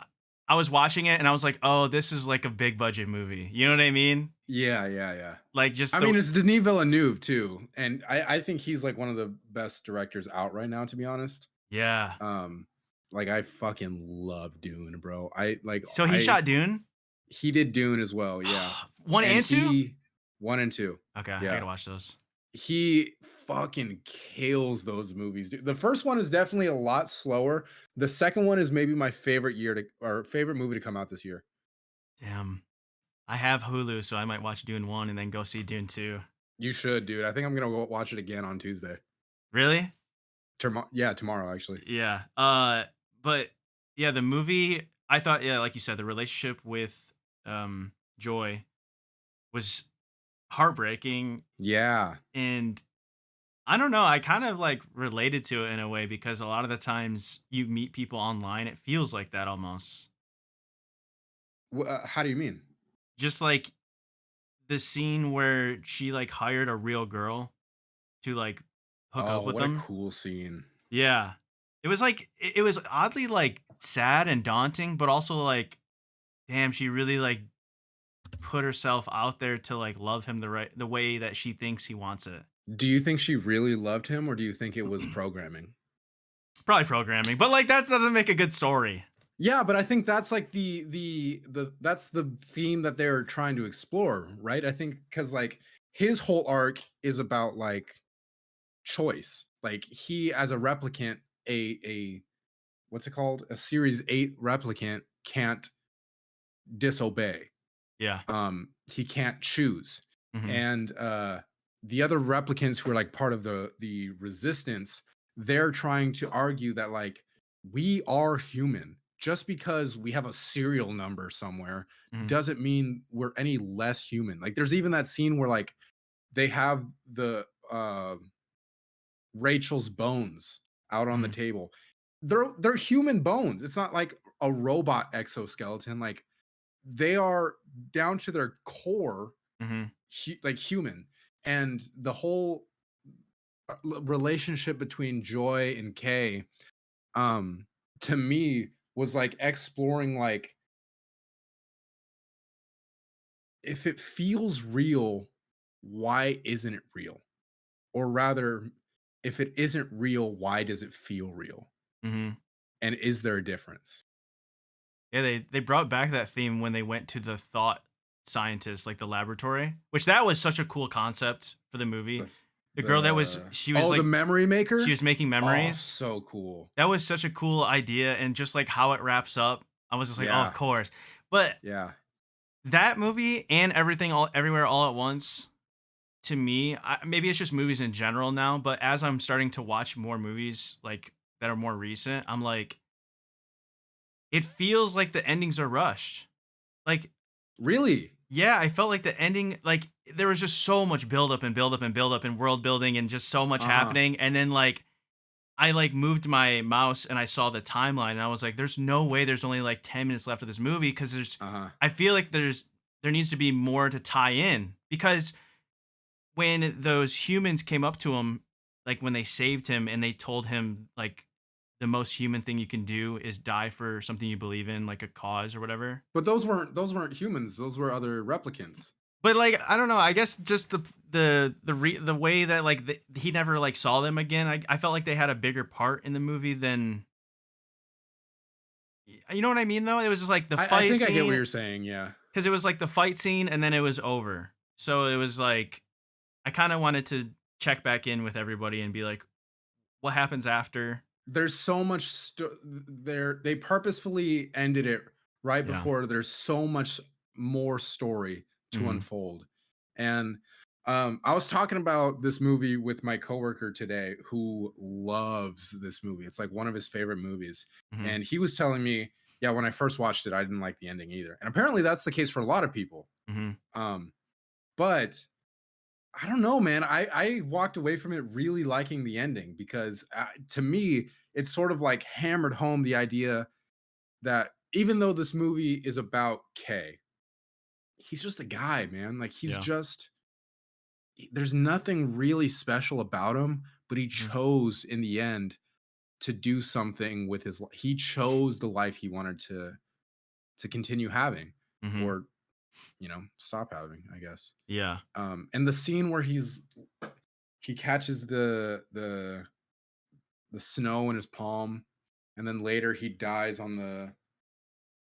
I was watching it and I was like, oh, this is like a big budget movie. You know what I mean? Yeah, yeah, yeah. Like just I the mean, it's Denis Villeneuve too, and I think he's like one of the best directors out right now, to be honest. yeah. Um, like I fucking love Dune, bro. I like So he I shot Dune he did Dune as well, yeah. 1 And and 2. he 1 and 2. Okay, I Yeah. gotta watch those. He fucking kills those movies, dude. The first one is definitely a lot slower. The second one is maybe my favorite year to or favorite movie to come out this year. Damn. I have Hulu, so I might watch Dune 1 and then go see Dune 2. You should, dude. I think I'm gonna go watch it again on Tuesday. Really? Yeah, tomorrow actually. Yeah. But yeah, the movie, I thought, yeah, like you said, the relationship with Joy was heartbreaking, Yeah. and I don't know, I kind of like related to it in a way because a lot of the times you meet people online, it feels like that almost. How do you mean? Just like the scene where she like hired a real girl to like hook up Oh, with what a him. cool scene. Yeah. It was like it was oddly like sad and daunting, but also like damn, she really like put herself out there to like love him the way that she thinks he wants it. Do you think she really loved him, or do you think it was programming? Probably programming, but like that doesn't make a good story. Yeah, but I think that's like the that's the theme that they're trying to explore, right? I think because like his whole arc is about like choice. Like he as a replicant, a what's it called? A series 8 replicant can't disobey. Yeah. He can't choose. Mhm. And the other replicants who are like part of the resistance, they're trying to argue that like we are human. Just because we have a serial number somewhere Mhm. doesn't mean we're any less human. Like there's even that scene where like they have the Rachel's bones out on the Mhm. table. They're human bones. It's not like a robot exoskeleton. Like they are down to their core Mhm. like human, and the whole relationship between Joy and Kay um to me was like exploring like if it feels real, why isn't it real? Or rather, if it isn't real, why does it feel real? Mhm. And is there a difference? Yeah, they brought back that theme when they went to the thought scientist, like the laboratory, which that was such a cool concept for the movie. The girl that was she was The like memory she maker. was making Oh, memories. so cool. That was such a cool idea, and just like how it wraps up, I was just like, "Oh, of Yeah, course." But yeah. that movie and Everything All Everywhere All at Once, to me, maybe it's just movies in general now, but as I'm starting to watch more movies like that are more recent, I'm like, it feels like the endings are rushed. Like, Really. yeah, I felt like the ending, like there was just so much build up and build up and build up and world building and just so much Uh-huh. happening, and then like I like moved my mouse and I saw the timeline and I was like, there's no way there's only like 10 minutes left of this movie because Uh-huh. I feel like there needs to be more to tie in because when those humans came up to him, like when they saved him and they told him like the most human thing you can do is die for something you believe in, like a cause or whatever. But those weren't humans. Those were other replicants. But like I don't know, I guess just the way that like he never like saw them again. I felt like they had a bigger part in the movie than you know what I mean though. It was just like the I fight think I get what scene you're saying. Yeah. because it was like the fight scene and then it was over. So it was like I kind of wanted to check back in with everybody and be like, what happens after? There's so much there. They purposefully ended it right Yeah. before there's so much more story to Hmm. unfold. And I was talking about this movie with my coworker today who loves this movie. It's like one of his favorite movies. Hmm. And he was telling me, yeah, when I first watched it, I didn't like the ending either. And apparently that's the case for a lot of people. Hmm. Um, but I don't know, man. I walked away from it really liking the ending because to me, it's sort of like hammered home the idea. that even though this movie is about K, he's just a guy, man. Like he's Yeah. just there's nothing really special about him, but he Mhm. chose in the end to do something with his he chose the life he wanted to continue having Mhm. or, stop having, I guess. Yeah. And the scene where he catches the snow in his palm, and then later he dies on the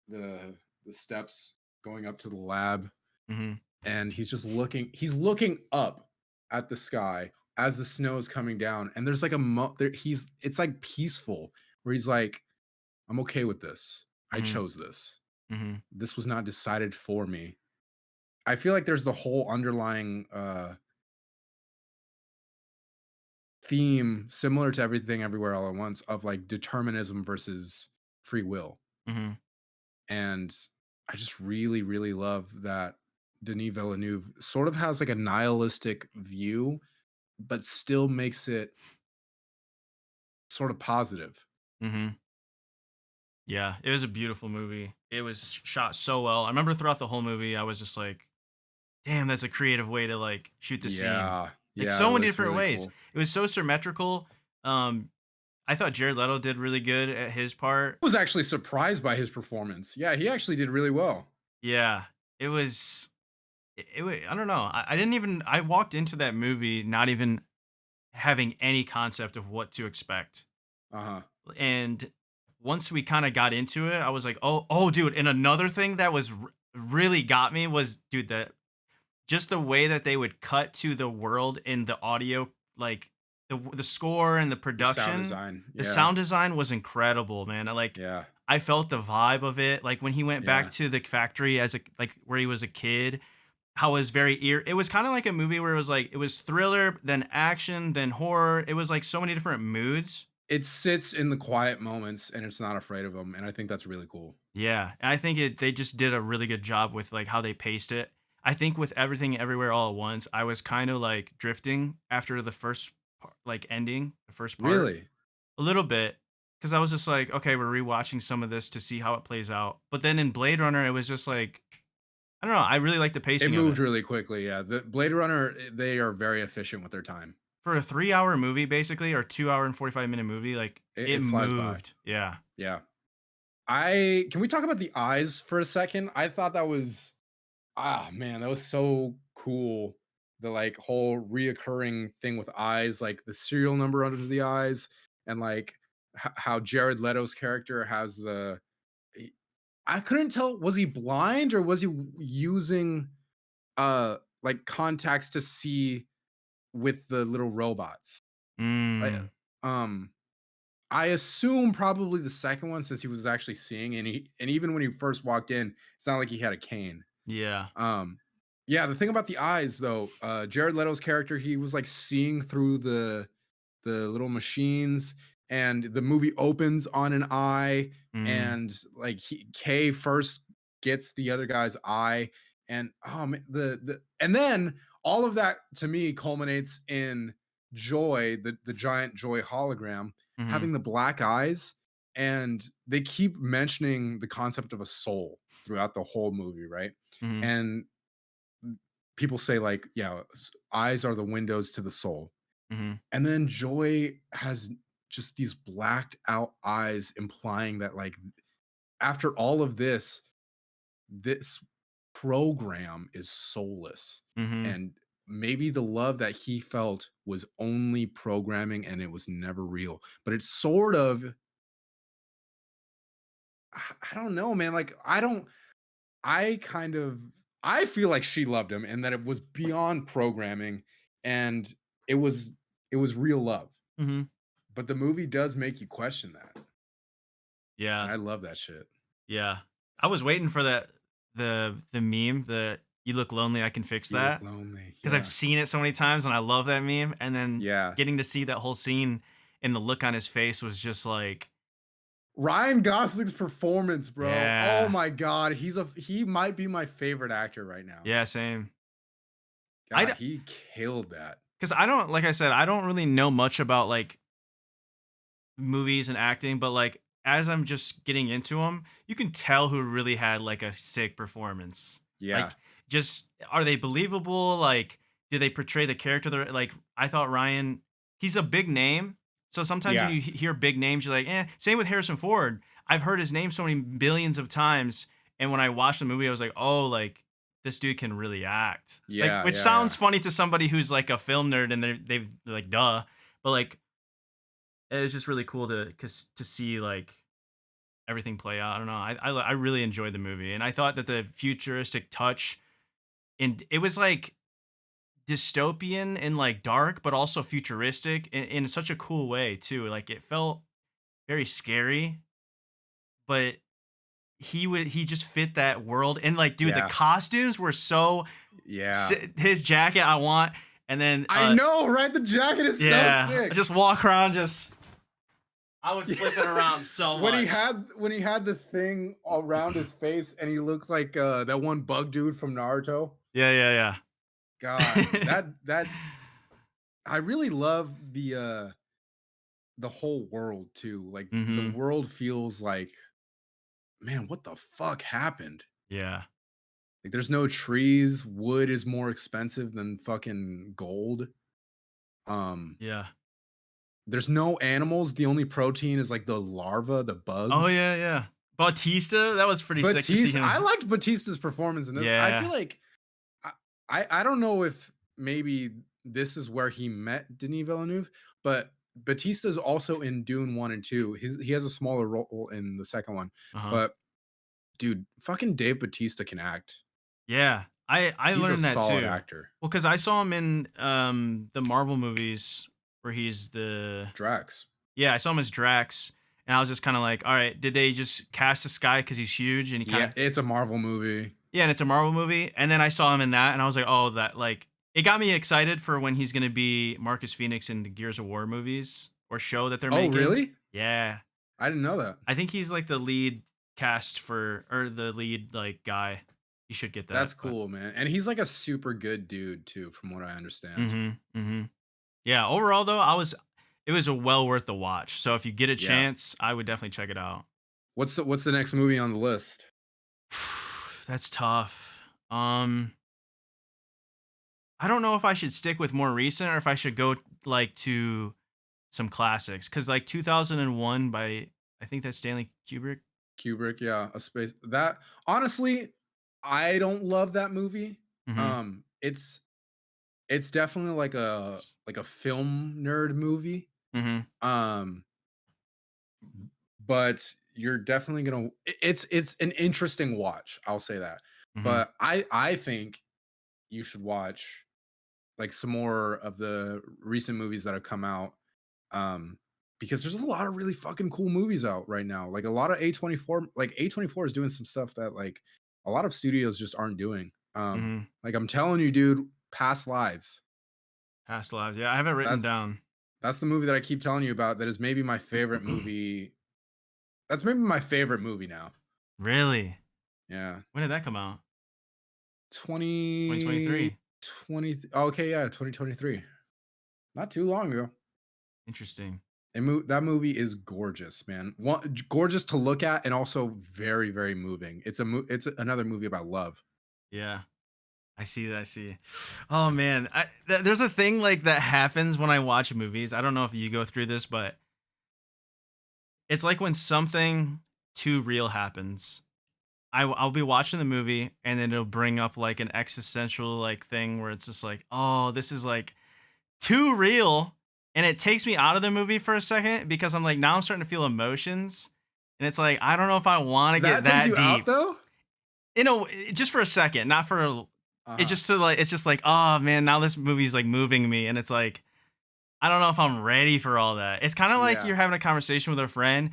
the steps going up to the lab, Mhm. and he's looking up at the sky as the snow is coming down, and there's like he's it's like peaceful where he's like, I'm okay with this. I Mhm. chose this. Mhm. This was not decided for me. I feel like there's the whole underlying theme similar to Everything Everywhere All at Once of like determinism versus free will. Mhm. And I just really, really love that Denis Villeneuve sort of has like a nihilistic view, but still makes it sort of positive. Mhm. Yeah, it was a beautiful movie. It was shot so well. I remember throughout the whole movie, I was just like, "Damn, that's a creative way to like shoot the scene." Yeah. Like Yeah, so many that's different really ways. cool. It was so symmetrical. Um, I thought Jared Leto did really good at his part. I was actually surprised by his performance. Yeah, he actually did really well. Yeah, it was. I don't know. I didn't even. I walked into that movie not even having any concept of what to expect. Uh-huh. And once we kind of got into it, I was like, oh, dude. And another thing that was really got me was, dude, that just the way that they would cut to the world in the audio, like the score and the The sound production, design. the Yeah. sound design was incredible, man. Yeah. I felt the vibe of it. Like when he went back Yeah. to the factory as a like where he was a kid, how it was very it was kind of like a movie where it was like it was thriller, then action, then horror. It was like so many different moods. It sits in the quiet moments and it's not afraid of them. And I think that's really cool. Yeah, and I think they just did a really good job with like how they paced it. I think with everything everywhere all at once, I was kind of like drifting after the first like ending, the first part Really? a little bit because I was just like, okay, we're rewatching some of this to see how it plays out. But then in Blade Runner, it was just like I don't know. I really like the It pacing of moved it really quickly. Yeah. The Blade Runner, they are very efficient with their time. for a 3 hour movie, basically, or 2 hour and 45 minute movie. Like it It flies by. moved. Yeah. Yeah. I can we talk about the eyes for a second? I thought that was man, that was so cool. The like whole reoccurring thing with eyes, like the serial number under the eyes, and like how Jared Leto's character has he- I couldn't tell, was he blind or was he using like contacts to see with the little robots? Like, Mm, um I assume probably the second one since he was actually seeing, and even when he first walked in, it's not like he had a cane. yeah. Um, yeah, the thing about the eyes though, Jared Leto's character, he was like seeing through the little machines, and the movie opens on an eye, Mm, and like Kay first gets the other guy's eye, and man, and then all of that to me culminates in Joy, the giant Joy hologram, hmm having the black eyes, and they keep mentioning the concept of a soul throughout the whole movie, right? hmm And people say like, yeah, eyes are the windows to the soul, hmm and then Joy has just these blacked out eyes, implying that, like, after all of this program is soulless. hmm And maybe the love that he felt was only programming and it was never real. But it's sort of, I don't know, man. Like, I kind of, I feel like she loved him and that it was beyond programming and it was, it was real love. hmm But the movie does make you question that, and Yeah. I love that shit. Yeah. I was waiting for the meme, the "You look lonely, I can fix You look that," lonely. because 'cause I've Yeah. seen it so many times and I love that meme, and then Yeah. getting to see that whole scene and the look on his face was just like, Ryan Gosling's performance, bro. Oh yeah. my god, he might be my favorite actor right now. Yeah, same. I God, he killed that. Because I don't like I said, I don't really know much about, like, movies and acting, but, like, as I'm just getting into them, you can tell who really had like a sick performance. Yeah. Like, just are they believable? Like, do they portray the character? Like, I thought Ryan, he's a big name. So sometimes when Yeah. you hear big names, you're like, eh. Same with Harrison Ford. I've heard his name so many billions of times. And when I watched the movie, I was like, oh, like, this dude can really act. Like, Yeah. which Yeah. sounds Yeah. funny to somebody who's like a film nerd and they're like, duh. But like, it's just really cool to see like everything play out. I don't know. I really enjoyed the movie, and I thought that the futuristic touch, and it was like dystopian and like dark, but also futuristic in such a cool way too. Like, it felt very scary, but he just fit that world. And like, dude, the Yeah. costumes were so Yeah. his jacket I want, and then I know, right? The jacket is so yeah, sick. I just walk around just. I would flip it around so when much. he had the thing around his face and he looked like that one bug dude from Naruto. Yeah, yeah, God, yeah. that I really love the whole world too. Like the Mhm. world feels like, man, what the fuck happened? Yeah. Like there's no trees, wood is more expensive than fucking gold. Um Yeah. there's no animals, the only protein is like the larva, the Oh, bugs. yeah, yeah. Bautista, that was pretty sick to see Batista, I him. liked Batista's performance in this. I Yeah. feel like I I don't know if maybe this is where he met Denis Villeneuve, but Batista's also in Dune 1 and 2. He has a smaller role in the second one, Uh-huh. but dude, fucking Dave Batista can act. Yeah. I He's a learned that solid too. actor. Well, because I saw him in, the Marvel movies where he's the Drax. yeah, I saw him as Drax, and I was just kinda like, "Alright, did they just cast this guy because he's huge and he Yeah, kinda" it's a Marvel movie. yeah, and it's a Marvel movie, and then I saw him in that, and I was like, "Oh, that," like, it got me excited for when he's gonna be Marcus Phoenix in the Gears of War movies or show that they're Oh, making. really? Yeah. I didn't know that. I think he's like the lead cast for or the lead like guy. You should get that. That's But cool, man. And he's like a super good dude too, from what I understand. mhm. Yeah, overall though, it was a well worth the watch. So if you get a Yeah. chance, I would definitely check it out. What's the next movie on the list? That's tough. I don't know if I should stick with more recent or if I should go like to some classics cuz like 2001 by I think that's Stanley Kubrick. Kubrick, yeah, a space that honestly, I don't love that movie. Mhm. It's definitely like a film nerd movie. Mhm. Um, but you're definitely gonna it's an interesting watch, I'll say that. Mhm. But I think you should watch like some more of the recent movies that have come out. Um, because there's a lot of really fucking cool movies out right now. Like a lot of A24, like A24 is doing some stuff that like a lot of studios just aren't doing. Mhm. Like I'm telling you, dude, Past Lives. Past lives. Yeah, I have it written That's down. that's the movie that I keep telling you about. That is maybe my favorite movie. That's maybe my favorite movie now. Really? Yeah. When did that come out? 2023. 2020. Okay, yeah, 2023. Not too long ago. Interesting. That movie is gorgeous, man. Gorgeous to look at, and also very, very moving. It's another movie about love. Yeah. I see that. I see. Oh man, there's a thing like that happens when I watch movies. I don't know if you go through this, but it's like when something too real happens. I'll be watching the movie and then it'll bring up like an existential like thing where it's just like, oh, this is like too real, and it takes me out of the movie for a second because I'm like now I'm starting to feel emotions, and it's like I don't know if I want to get That takes that you out deep. though? Just for a second, not for it's Uh-huh. just to like it's just like, oh man, now this movie's like moving me, and it's like I don't know if I'm ready for all that. It's kind of like Yeah. you're having a conversation with a friend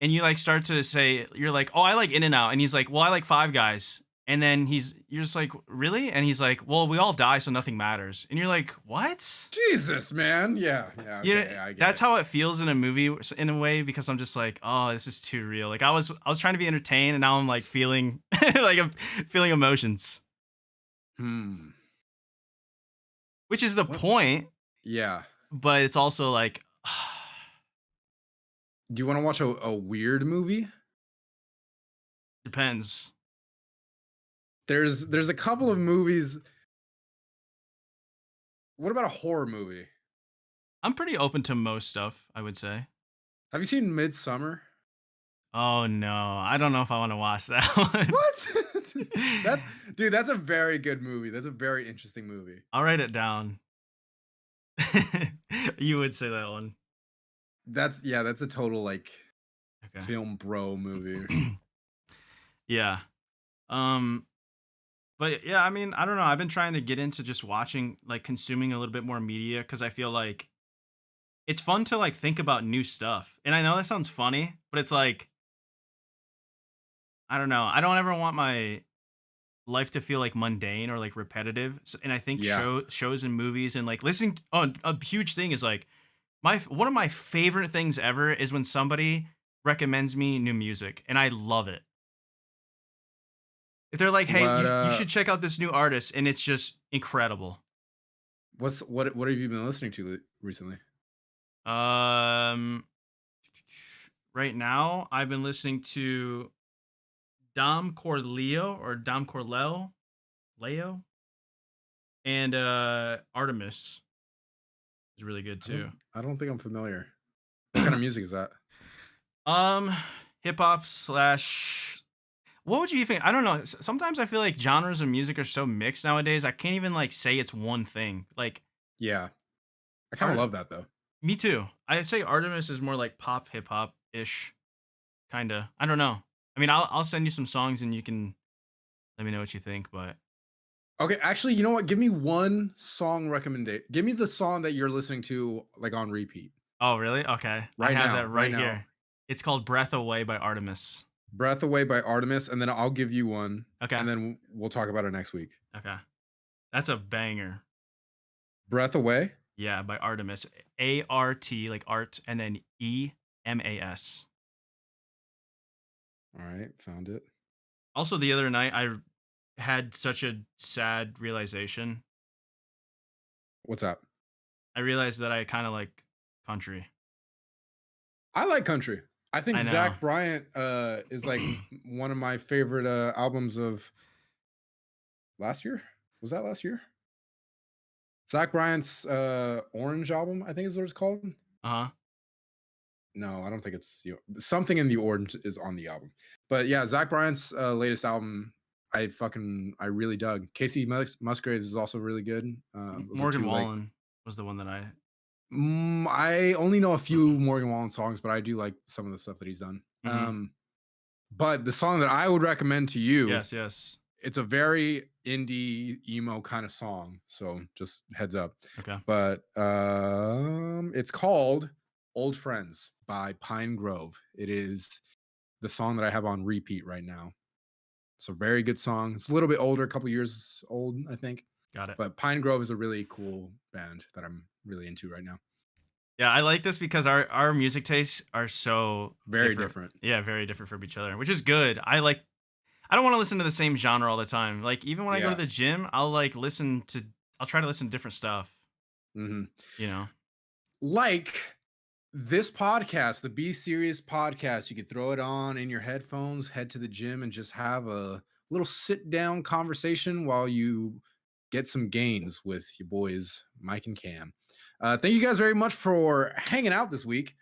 and you like start to say you're like, "Oh, I like In and Out." And he's like, "Well, I like Five Guys." And then you're just like, "Really?" And he's like, "Well, we all die, so nothing matters." And you're like, "What?" Jesus, man. Yeah, yeah, You know, okay, I get that's it. how it feels in a movie in a way because I'm just like, "Oh, this is too real." Like I was trying to be entertained and now I'm like feeling like I'm feeling emotions, Hmm. which is the What? point, Yeah. but it's also like Do you want to watch a weird movie? Depends. There's a couple of movies. What about a horror movie? I'm pretty open to most stuff, I would say. Have you seen Midsummer? Oh no, I don't know if I want to watch that one. What? That's dude, that's a very good movie. That's a very interesting movie. I'll write it down. You would say that one. That's yeah, that's a total like Okay. film bro movie. Yeah. Um, but yeah, I mean, I don't know. I've been trying to get into just watching, like consuming a little bit more media because I feel like it's fun to like think about new stuff. And I know that sounds funny, but it's like, I don't know. I don't ever want my life to feel like mundane or like repetitive. And I think Yeah. shows and movies and like listening. Oh, a huge thing is like one of my favorite things ever is when somebody recommends me new music, and I love it. If they're like, "Hey, What you should check out this new artist," and it's just incredible. what have you been listening to recently? Um, right now I've been listening to Dom Corleo or Dom Corleo, Leo, and Artemis is really good too. I don't think I'm familiar. What kind of music is that? Um, hip hop slash. What would you even? I don't know. Sometimes I feel like genres of music are so mixed nowadays. I can't even like say it's one thing. Like, Yeah. I kind of Art- love that though. me too. I'd say Artemis is more like pop hip hop ish, kind of. I don't know. I mean, I'll send you some songs and you can let me know what you think. But Okay, actually, you know what? Give me one song recommendation. Give me the song that you're listening to like on repeat oh, really? Okay, I right have now. that Right right now. here. It's called "Breath Away" by Artemis. Breath Away by Artemis, and then I'll give you one, Okay, and then we'll talk about it next week. okay, that's a banger. Breath Away. Yeah, by Artemis. ART like art, and then EMAS. All right, found it. Also, the other night I had such a sad realization. What's up? I realized that I kind of like country. I like country. I think I know. Zach Bryant is like one of my favorite albums of last year. Was that last year? Zach Bryant's Orange album, I think is what it's called. Uh-huh. No, I don't think it's something in the Orange is on the album. But yeah, Zach Bryant's latest album, I really dug. Casey Musgraves is also really good. Those are Morgan two like Wallen was the one that I I only know a few Morgan Wallen songs, but I do like some of the stuff that he's done. Mhm. But the song that I would recommend to you, Yes, yes. it's a very indie emo kind of song, so just heads up. Okay. But it's called Old Friends by Pine Grove. It is the song that I have on repeat right now. It's a very good song. It's a little bit older, a couple years old, I think. Got it. But Pine Grove is a really cool band that I'm really into right now. Yeah, I like this because our music tastes are so Very different. different. Yeah, very different from each other, which is good. I don't want to listen to the same genre all the time. Like even when I go to Yeah. the gym, I'll try to listen to different stuff, Mhm. you know. Like this podcast, the Be Serious podcast, you could throw it on in your headphones, head to the gym, and just have a little sit down conversation while you get some gains with your boys, Mike and Cam. Thank you guys very much for hanging out this week.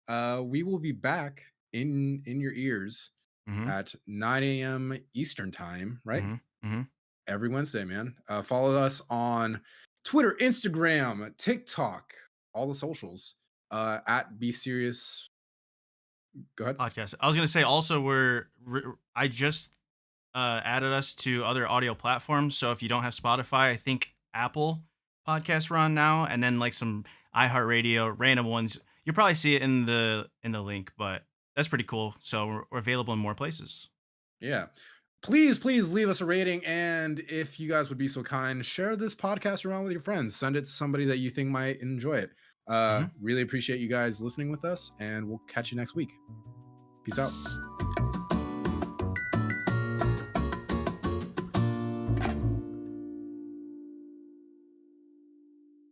We will be back in your ears Mhm. at 9 a.m. Eastern time, right? Mhm. Mhm. Every Wednesday, man. Follow us on Twitter, Instagram, TikTok, all the socials at Be Serious. Go ahead. Podcast. I was going to say also I just added us to other audio platforms. So if you don't have Spotify, I think Apple Podcasts are on now, and then like some iHeartRadio random ones. You'll probably see it in the link, but that's pretty cool. So we're available in more places. Yeah. Please leave us a rating. And if you guys would be so kind, share this podcast around with your friends. Send it to somebody that you think might enjoy it. Mhm. Really appreciate you guys listening with us, and we'll catch you next week. Peace out.